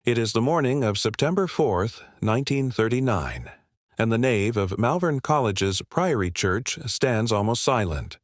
It is the morning of September 4th, 1939, and the nave of Malvern College's Priory Church stands almost silent.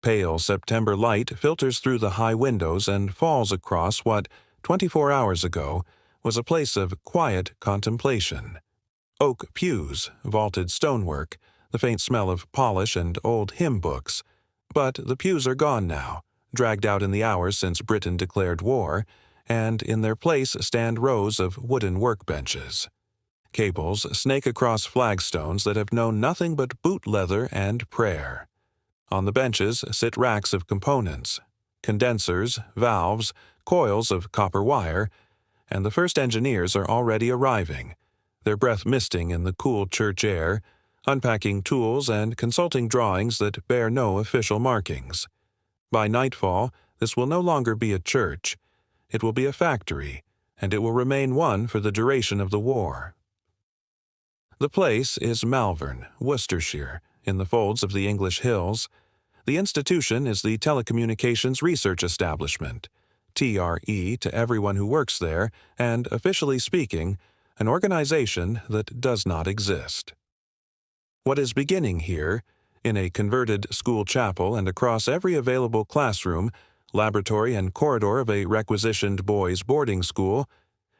Pale September light filters through the high windows and falls across what, 24 hours ago, was a place of quiet contemplation. Oak pews, vaulted stonework, the faint smell of polish and old hymn books. But the pews are gone now, dragged out in the hours since Britain declared war, and in their place stand rows of wooden workbenches. Cables snake across flagstones that have known nothing but boot leather and prayer. On the benches sit racks of components, condensers, valves, coils of copper wire, and the first engineers are already arriving, their breath misting in the cool church air, unpacking tools and consulting drawings that bear no official markings. By nightfall, this will no longer be a church. It will be a factory, and it will remain one for the duration of the war. The place is Malvern, Worcestershire, in the folds of the English hills. The institution is the Telecommunications Research Establishment, TRE to everyone who works there, and, officially speaking, an organization that does not exist. What is beginning here, in a converted school chapel and across every available classroom, laboratory and corridor of a requisitioned boys' boarding school,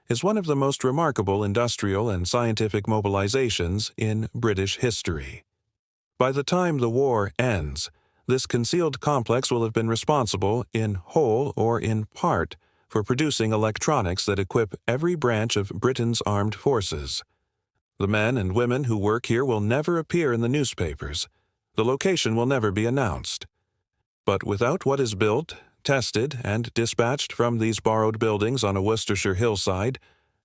is one of the most remarkable industrial and scientific mobilizations in British history. By the time the war ends, this concealed complex will have been responsible, in whole or in part, for producing electronics that equip every branch of Britain's armed forces. The men and women who work here will never appear in the newspapers. The location will never be announced. But without what is built, tested, and dispatched from these borrowed buildings on a Worcestershire hillside,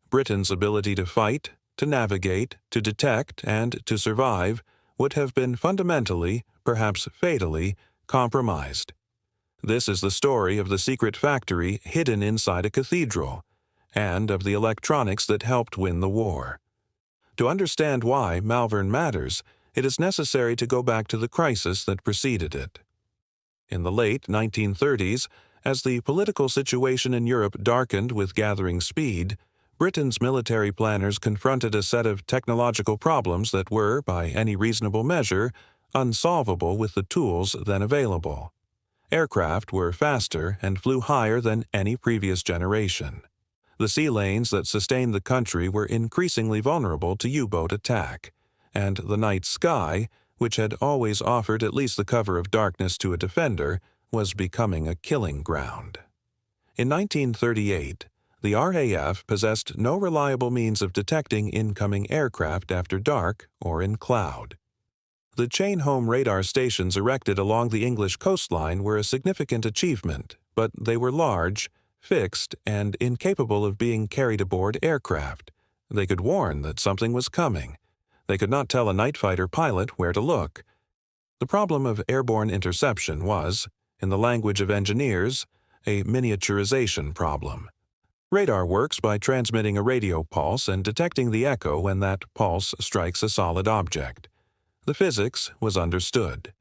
Britain's ability to fight, to navigate, to detect, and to survive would have been fundamentally, perhaps fatally, compromised. This is the story of the secret factory hidden inside a cathedral, and of the electronics that helped win the war. To understand why Malvern matters, it is necessary to go back to the crisis that preceded it. In the late 1930s, as the political situation in Europe darkened with gathering speed, Britain's military planners confronted a set of technological problems that were, by any reasonable measure, unsolvable with the tools then available. Aircraft were faster and flew higher than any previous generation. The sea lanes that sustained the country were increasingly vulnerable to U-boat attack, and the night sky, which had always offered at least the cover of darkness to a defender, was becoming a killing ground. In 1938, the RAF possessed no reliable means of detecting incoming aircraft after dark or in cloud. The chain-home radar stations erected along the English coastline were a significant achievement, but they were large, fixed, and incapable of being carried aboard aircraft. They could warn that something was coming. They could not tell a night fighter pilot where to look. The problem of airborne interception was, in the language of engineers, a miniaturization problem. Radar works by transmitting a radio pulse and detecting the echo when that pulse strikes a solid object. The physics was understood.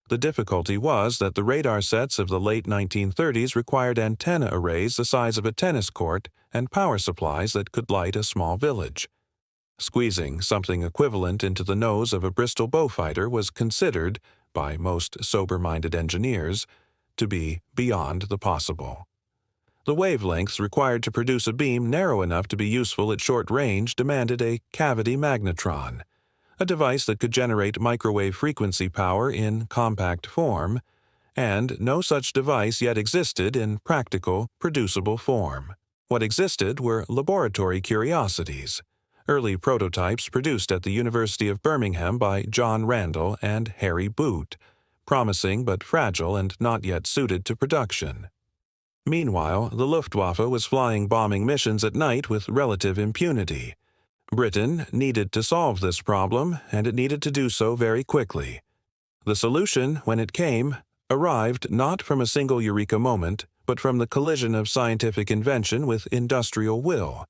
The difficulty was that the radar sets of the late 1930s required antenna arrays the size of a tennis court and power supplies that could light a small village. Squeezing something equivalent into the nose of a Bristol Beaufighter was considered, by most sober-minded engineers, to be beyond the possible. The wavelengths required to produce a beam narrow enough to be useful at short range demanded a cavity magnetron, a device that could generate microwave frequency power in compact form, and no such device yet existed in practical, producible form. What existed were laboratory curiosities, early prototypes produced at the University of Birmingham by John Randall and Harry Boot, promising but fragile and not yet suited to production. Meanwhile, the Luftwaffe was flying bombing missions at night with relative impunity. Britain needed to solve this problem, and it needed to do so very quickly. The solution, when it came, arrived not from a single eureka moment, but from the collision of scientific invention with industrial will,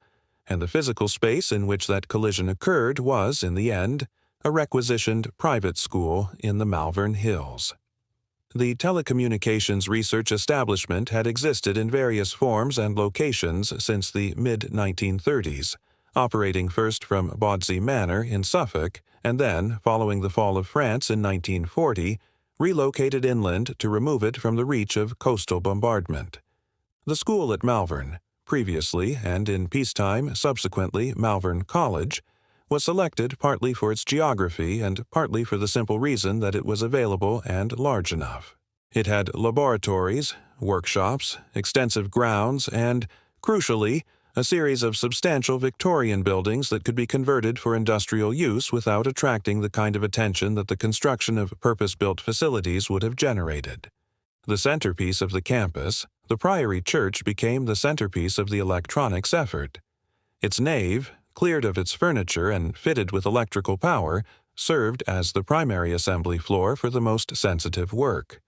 and the physical space in which that collision occurred was, in the end, a requisitioned private school in the Malvern Hills. The telecommunications research establishment had existed in various forms and locations since the mid-1930s, operating first from Bawdsey Manor in Suffolk and then, following the fall of France in 1940, relocated inland to remove it from the reach of coastal bombardment. The school at Malvern, previously and in peacetime subsequently Malvern College, was selected partly for its geography and partly for the simple reason that it was available and large enough. It had laboratories, workshops, extensive grounds, and, crucially, a series of substantial Victorian buildings that could be converted for industrial use without attracting the kind of attention that the construction of purpose-built facilities would have generated. The centerpiece of the campus, the Priory Church became the centerpiece of the electronics effort. Its nave, cleared of its furniture and fitted with electrical power, served as the primary assembly floor for the most sensitive work.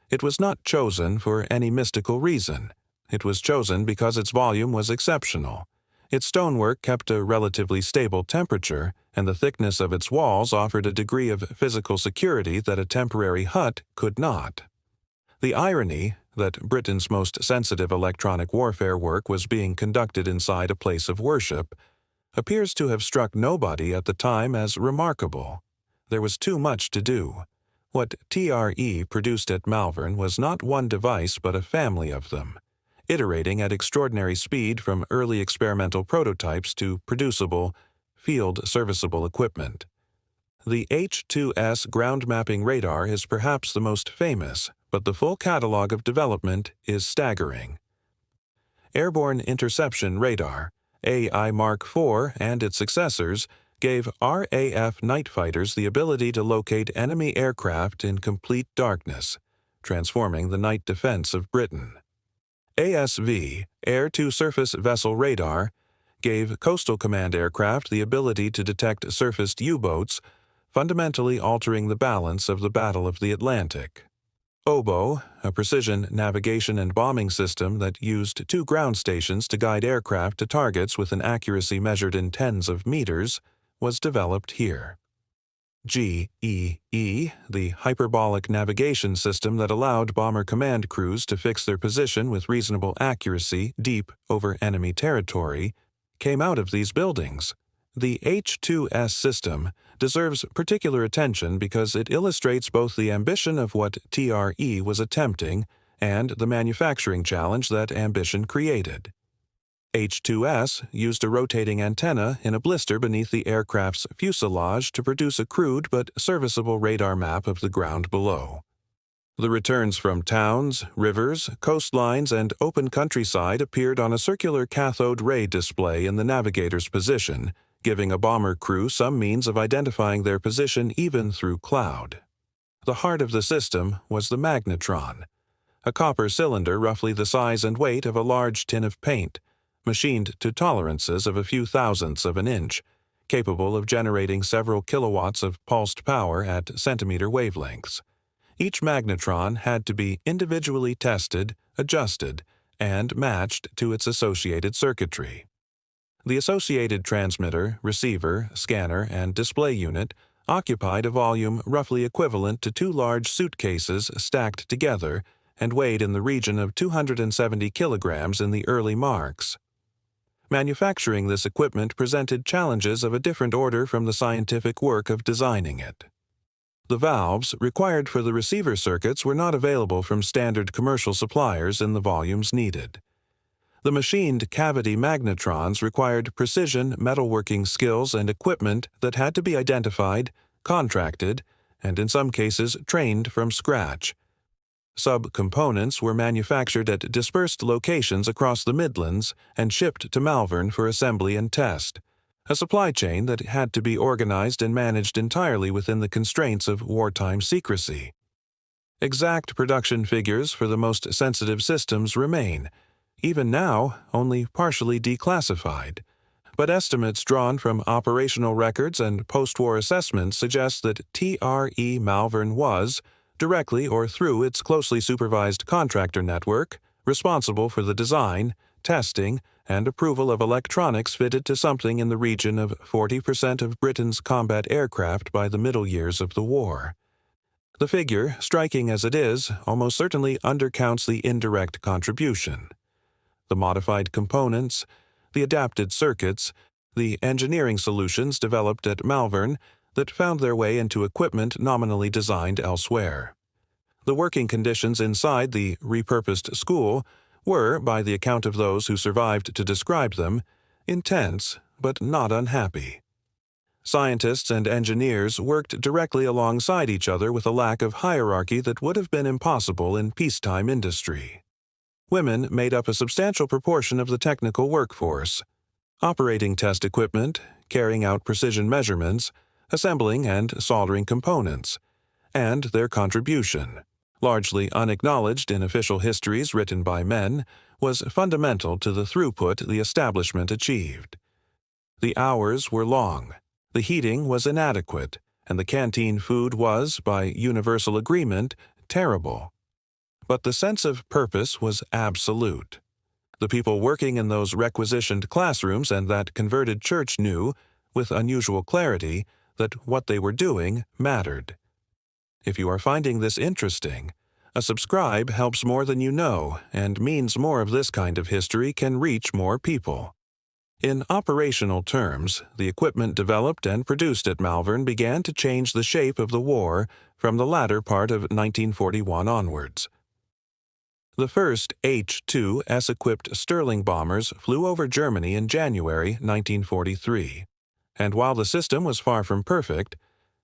It was not chosen for any mystical reason. It was chosen because its volume was exceptional. Its stonework kept a relatively stable temperature, and the thickness of its walls offered a degree of physical security that a temporary hut could not. The irony that Britain's most sensitive electronic warfare work was being conducted inside a place of worship appears to have struck nobody at the time as remarkable. There was too much to do. What TRE produced at Malvern was not one device but a family of them, iterating at extraordinary speed from early experimental prototypes to producible, field-serviceable equipment. The H-2S ground mapping radar is perhaps the most famous, but the full catalog of development is staggering. Airborne Interception Radar, AI Mark IV and its successors, gave RAF night fighters the ability to locate enemy aircraft in complete darkness, transforming the night defense of Britain. ASV, Air-to-Surface Vessel Radar, gave Coastal Command aircraft the ability to detect surfaced U-boats, fundamentally altering the balance of the Battle of the Atlantic. OBO, a precision navigation and bombing system that used 2 ground stations to guide aircraft to targets with an accuracy measured in tens of meters, was developed here. GEE, the hyperbolic navigation system that allowed bomber command crews to fix their position with reasonable accuracy deep over enemy territory, came out of these buildings. The H-2S system deserves particular attention because it illustrates both the ambition of what TRE was attempting and the manufacturing challenge that ambition created. H-2S used a rotating antenna in a blister beneath the aircraft's fuselage to produce a crude but serviceable radar map of the ground below. The returns from towns, rivers, coastlines, and open countryside appeared on a circular cathode ray display in the navigator's position, giving a bomber crew some means of identifying their position even through cloud. The heart of the system was the magnetron, a copper cylinder roughly the size and weight of a large tin of paint, machined to tolerances of a few thousandths of an inch, capable of generating several kilowatts of pulsed power at centimeter wavelengths. Each magnetron had to be individually tested, adjusted, and matched to its associated circuitry. The associated transmitter, receiver, scanner, and display unit occupied a volume roughly equivalent to 2 large suitcases stacked together and weighed in the region of 270 kilograms in the early marks. Manufacturing this equipment presented challenges of a different order from the scientific work of designing it. The valves required for the receiver circuits were not available from standard commercial suppliers in the volumes needed. The machined cavity magnetrons required precision metalworking skills and equipment that had to be identified, contracted, and in some cases trained from scratch. Sub-components were manufactured at dispersed locations across the Midlands and shipped to Malvern for assembly and test, a supply chain that had to be organized and managed entirely within the constraints of wartime secrecy. Exact production figures for the most sensitive systems remain, even now only partially declassified, but estimates drawn from operational records and post-war assessments suggest that TRE Malvern was, directly or through its closely supervised contractor network, responsible for the design, testing, and approval of electronics fitted to something in the region of 40% of Britain's combat aircraft by the middle years of the war. The figure, striking as it is, almost certainly undercounts the indirect contribution. The modified components, the adapted circuits, the engineering solutions developed at Malvern that found their way into equipment nominally designed elsewhere. The working conditions inside the repurposed school were, by the account of those who survived to describe them, intense but not unhappy. Scientists and engineers worked directly alongside each other with a lack of hierarchy that would have been impossible in peacetime industry. Women made up a substantial proportion of the technical workforce, operating test equipment, carrying out precision measurements, assembling and soldering components, and their contribution, largely unacknowledged in official histories written by men, was fundamental to the throughput the establishment achieved. The hours were long, the heating was inadequate, and the canteen food was, by universal agreement, terrible. But the sense of purpose was absolute. The people working in those requisitioned classrooms and that converted church knew, with unusual clarity, that what they were doing mattered. If you are finding this interesting, a subscribe helps more than you know and means more of this kind of history can reach more people. In operational terms, the equipment developed and produced at Malvern began to change the shape of the war from the latter part of 1941 onwards. The first H-2 S-equipped Sterling bombers flew over Germany in January 1943, and while the system was far from perfect,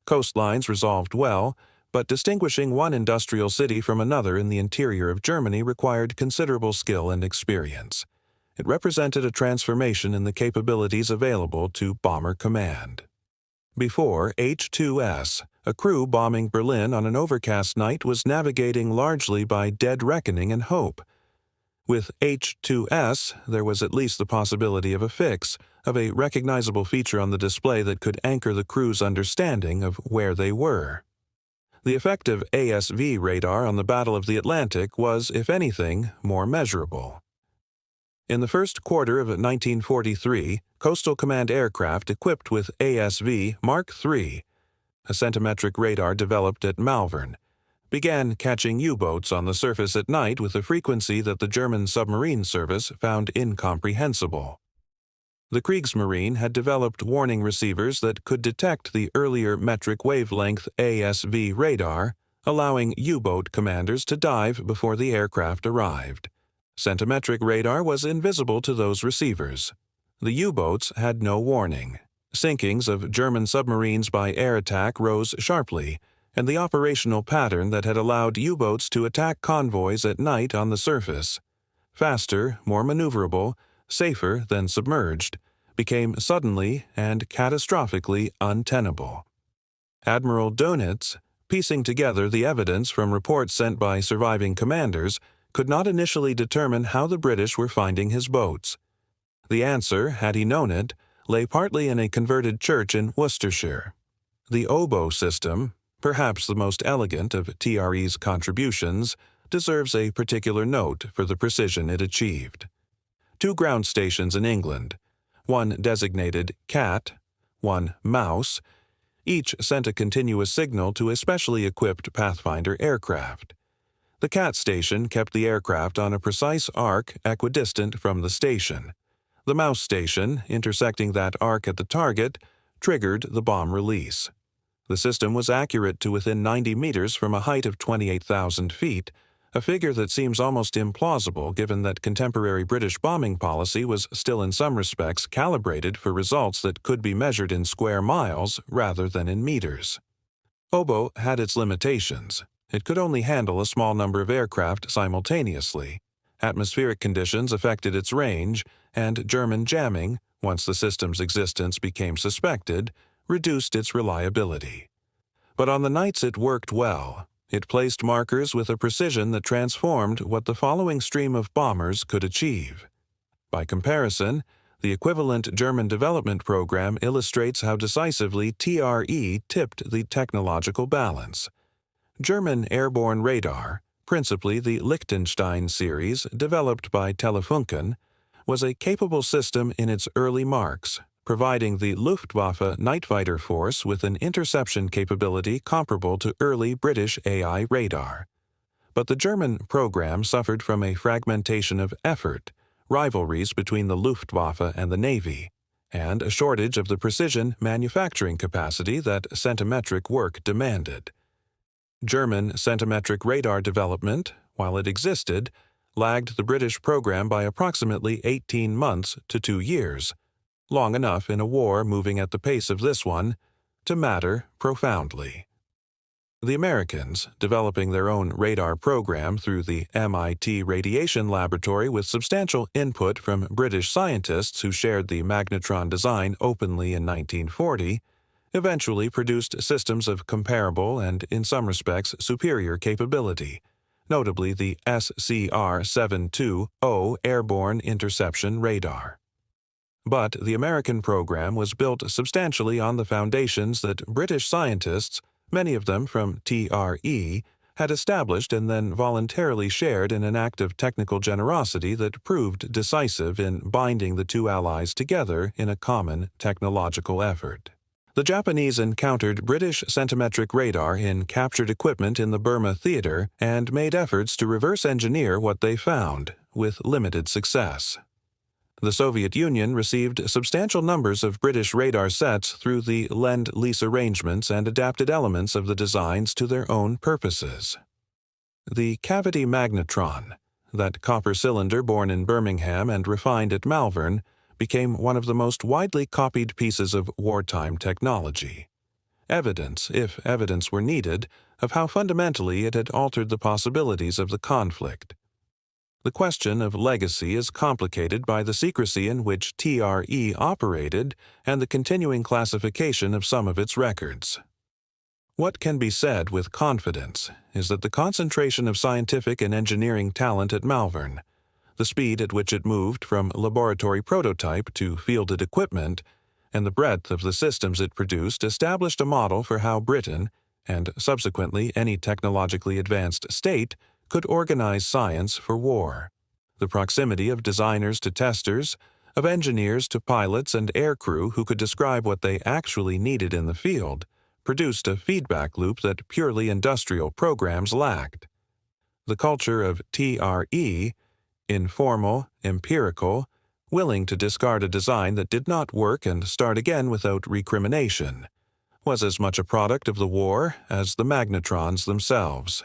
coastlines resolved well, but distinguishing one industrial city from another in the interior of Germany required considerable skill and experience. It represented a transformation in the capabilities available to Bomber Command. Before H-2S, a crew bombing Berlin on an overcast night was navigating largely by dead reckoning and hope. With H-2S, there was at least the possibility of a fix, of a recognizable feature on the display that could anchor the crew's understanding of where they were. The effect of ASV radar on the Battle of the Atlantic was, if anything, more measurable. In the first quarter of 1943, Coastal Command aircraft equipped with ASV Mark III, a centimetric radar developed at Malvern, began catching U-boats on the surface at night with a frequency that the German submarine service found incomprehensible. The Kriegsmarine had developed warning receivers that could detect the earlier metric wavelength ASV radar, allowing U-boat commanders to dive before the aircraft arrived. Centimetric radar was invisible to those receivers. The U-boats had no warning. Sinkings of German submarines by air attack rose sharply, and the operational pattern that had allowed U-boats to attack convoys at night on the surface, faster, more maneuverable, safer than submerged, became suddenly and catastrophically untenable. Admiral Dönitz, piecing together the evidence from reports sent by surviving commanders, could not initially determine how the British were finding his boats. The answer, had he known it, lay partly in a converted church in Worcestershire. The oboe system, perhaps the most elegant of TRE's contributions, deserves a particular note for the precision it achieved. 2 ground stations in England, one designated Cat, one Mouse, each sent a continuous signal to a specially equipped Pathfinder aircraft. The Cat station kept the aircraft on a precise arc equidistant from the station. The Mouse station, intersecting that arc at the target, triggered the bomb release. The system was accurate to within 90 meters from a height of 28,000 feet, a figure that seems almost implausible given that contemporary British bombing policy was still in some respects calibrated for results that could be measured in square miles rather than in meters. Oboe had its limitations. It could only handle a small number of aircraft simultaneously. Atmospheric conditions affected its range, and German jamming, once the system's existence became suspected, reduced its reliability. But on the nights it worked well, it placed markers with a precision that transformed what the following stream of bombers could achieve. By comparison, the equivalent German development program illustrates how decisively TRE tipped the technological balance. German airborne radar, principally the Liechtenstein series developed by Telefunken, was a capable system in its early marks, providing the Luftwaffe night fighter force with an interception capability comparable to early British AI radar. But the German program suffered from a fragmentation of effort, rivalries between the Luftwaffe and the Navy, and a shortage of the precision manufacturing capacity that centimetric work demanded. German centimetric radar development, while it existed, lagged the British program by approximately 18 months to 2 years, long enough in a war moving at the pace of this one to matter profoundly. The Americans, developing their own radar program through the MIT Radiation Laboratory with substantial input from British scientists who shared the magnetron design openly in 1940, eventually produced systems of comparable and, in some respects, superior capability, notably the SCR-720 airborne interception radar. But the American program was built substantially on the foundations that British scientists, many of them from TRE, had established and then voluntarily shared in an act of technical generosity that proved decisive in binding the two allies together in a common technological effort. The Japanese encountered British centimetric radar in captured equipment in the Burma theater and made efforts to reverse engineer what they found, with limited success. The Soviet Union received substantial numbers of British radar sets through the Lend-Lease arrangements and adapted elements of the designs to their own purposes. The cavity magnetron, that copper cylinder born in Birmingham and refined at Malvern, became one of the most widely copied pieces of wartime technology. Evidence, if evidence were needed, of how fundamentally it had altered the possibilities of the conflict. The question of legacy is complicated by the secrecy in which TRE operated and the continuing classification of some of its records. What can be said with confidence is that the concentration of scientific and engineering talent at Malvern, the speed at which it moved from laboratory prototype to fielded equipment, and the breadth of the systems it produced established a model for how Britain, and subsequently any technologically advanced state, could organize science for war. The proximity of designers to testers, of engineers to pilots and aircrew who could describe what they actually needed in the field, produced a feedback loop that purely industrial programs lacked. The culture of TRE, informal, empirical, willing to discard a design that did not work and start again without recrimination, was as much a product of the war as the magnetrons themselves.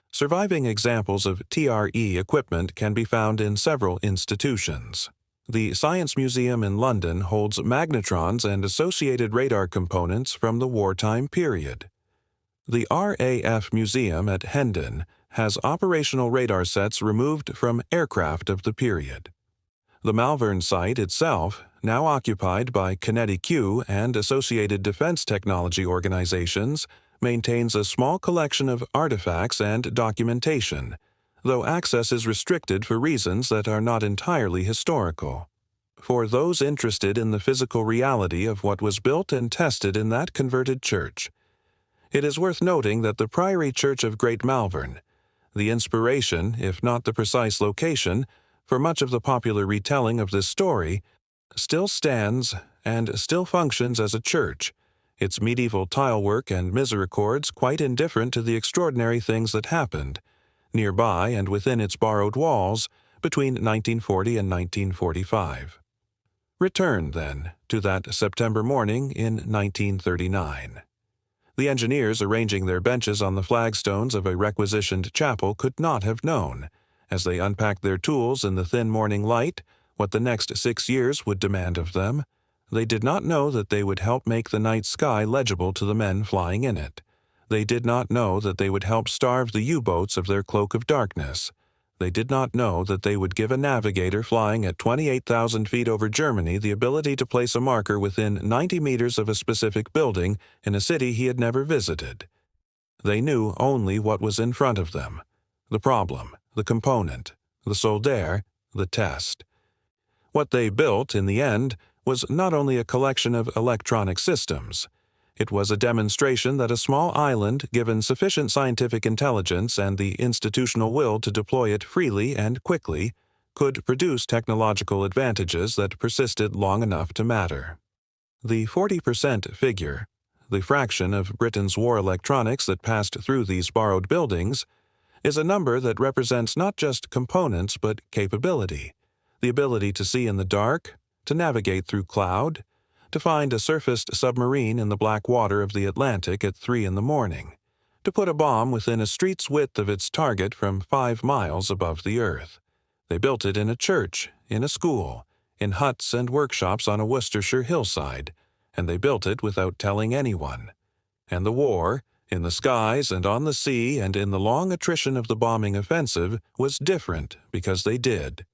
Surviving examples of TRE equipment can be found in several institutions. The Science Museum in London holds magnetrons and associated radar components from the wartime period. The RAF Museum at Hendon has operational radar sets removed from aircraft of the period. The Malvern site itself, now occupied by Connecticut and associated defense technology organizations, maintains a small collection of artifacts and documentation, though access is restricted for reasons that are not entirely historical. For those interested in the physical reality of what was built and tested in that converted church, it is worth noting that the Priory Church of Great Malvern, the inspiration, if not the precise location, for much of the popular retelling of this story, still stands and still functions as a church, its medieval tilework and misericords quite indifferent to the extraordinary things that happened, nearby and within its borrowed walls, between 1940 and 1945. Return, then, to that September morning in 1939. The engineers arranging their benches on the flagstones of a requisitioned chapel could not have known, as they unpacked their tools in the thin morning light, what the next 6 years would demand of them. They did not know that they would help make the night sky legible to the men flying in it. They did not know that they would help starve the U-boats of their cloak of darkness. They did not know that they would give a navigator flying at 28,000 feet over Germany the ability to place a marker within 90 meters of a specific building in a city he had never visited. They knew only what was in front of them: the problem, the component, the solder, the test. What they built, in the end, was not only a collection of electronic systems. It was a demonstration that a small island, given sufficient scientific intelligence and the institutional will to deploy it freely and quickly, could produce technological advantages that persisted long enough to matter. The 40% figure, the fraction of Britain's war electronics that passed through these borrowed buildings, is a number that represents not just components but capability, the ability to see in the dark, to navigate through cloud, to find a surfaced submarine in the black water of the Atlantic at 3 in the morning, to put a bomb within a street's width of its target from 5 miles above the earth. They built it in a church, in a school, in huts and workshops on a Worcestershire hillside, and they built it without telling anyone. And the war, in the skies and on the sea and in the long attrition of the bombing offensive, was different because they did.